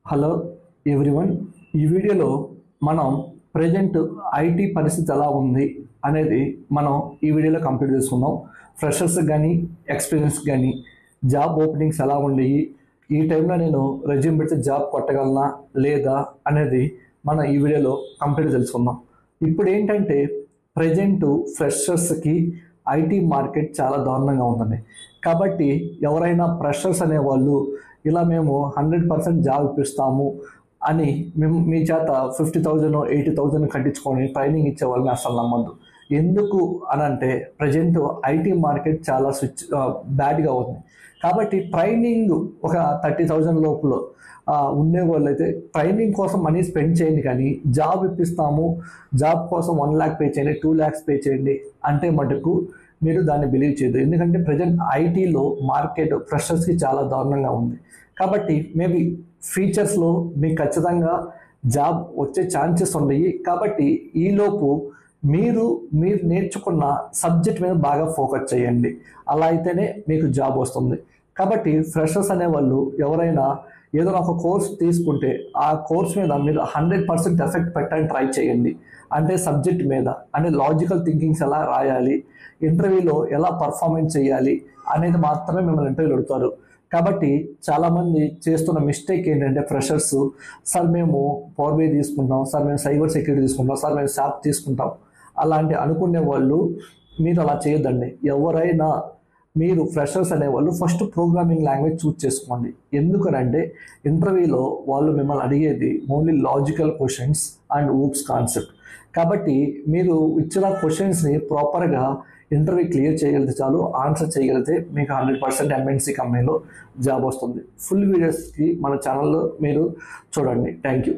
Hello everyone. ఈ వీడియోలో మనం ప్రజెంట్ ఐటీ పరిస్థితి ఎలా ఉంది అనేది మనం ఈ వీడియోలో కంప్లీట్ చేసుకుందాం. ఫ్రెషర్స్ కానీ ఎక్స్పీరియన్స్ కానీ జాబ్ ఓపెనింగ్స్ ఎలా ఉండేవి, ఈ టైంలో నేను రెజ్యూమ్ పెడితే జాబ్ కొట్టగలనా లేదా అనేది మనం ఈ వీడియోలో కంప్లీట్ తెలుసుకుందాం. ఇప్పుడు ఏంటంటే ప్రజెంట్ ఫ్రెషర్స్కి ఐటీ మార్కెట్ చాలా దారుణంగా ఉందండి. కాబట్టి ఎవరైనా ఫ్రెషర్స్ అనేవాళ్ళు ఇలా మేము 100% జాబ్ ఇప్పిస్తాము అని మేము మీ చేత 50,000 80,000 కట్టించుకొని ట్రైనింగ్ ఇచ్చే వాళ్ళని అసలు నమ్మద్దు. ఎందుకు అని అంటే ప్రజెంట్ ఐటీ మార్కెట్ చాలా బ్యాడ్గా ఉంది. కాబట్టి ట్రైనింగ్ ఒక 30,000 లోపల ఉండేవాళ్ళు అయితే ట్రైనింగ్ కోసం మనీ స్పెండ్ చేయండి, కానీ జాబ్ ఇప్పిస్తాము, జాబ్ కోసం 1 lakh పే చేయండి, 2 lakhs పే చేయండి అంటే మటుకు మీరు దాన్ని బిలీవ్ చేయదు. ఎందుకంటే ప్రజెంట్ ఐటీలో మార్కెట్ ఫ్రెషర్స్కి చాలా దారుణంగా ఉంది. కాబట్టి మేబీ ఫ్యూచర్స్లో మీకు ఖచ్చితంగా జాబ్ వచ్చే ఛాన్సెస్ ఉన్నాయి. కాబట్టి ఈలోపు మీరు నేర్చుకున్న సబ్జెక్ట్ మీద బాగా ఫోకస్ చేయండి, అలా అయితేనే మీకు జాబ్ వస్తుంది. కాబట్టి ఫ్రెషర్స్ అనేవాళ్ళు ఎవరైనా ఏదైనా ఒక కోర్స్ తీసుకుంటే ఆ కోర్స్ మీద మీరు 100% ఎఫెక్ట్ పెట్టడానికి ట్రై చేయండి. అంటే సబ్జెక్ట్ మీద, అంటే లాజికల్ థింకింగ్స్ ఎలా రాయాలి, ఇంటర్వ్యూలో ఎలా పర్ఫార్మెన్స్ చేయాలి అనేది మాత్రమే మిమ్మల్ని ఇంటర్వ్యూలు అడుగుతారు. కాబట్టి చాలామంది చేస్తున్న మిస్టేక్ ఏంటంటే ఫ్రెషర్స్, సార్ మేము పవర్ BI తీసుకుంటాం, సార్ మేము సైబర్ సెక్యూరిటీ తీసుకుంటాం, సార్ మేము SAP తీసుకుంటాం అలాంటి అనుకునే వాళ్ళు మీరు అలా చేయొద్దండి. ఎవరైనా మీరు ఫ్రెషర్స్ అనేవాళ్ళు ఫస్ట్ ప్రోగ్రామింగ్ లాంగ్వేజ్ చూస్ చేసుకోండి. ఎందుకనంటే ఇంటర్వ్యూలో వాళ్ళు మిమ్మల్ని అడిగేది only logical questions and oops concept. కాబట్టి మీరు ఇచ్చిన క్వశ్చన్స్ని ప్రాపర్గా ఇంటర్వ్యూ క్లియర్ చేయగలిగితే చాలు, ఆన్సర్ చేయగలిగితే మీకు 100% MNC కంపెనీలో జాబ్ వస్తుంది. ఫుల్ వీడియోస్కి మన ఛానల్లో మీరు చూడండి. Thank you.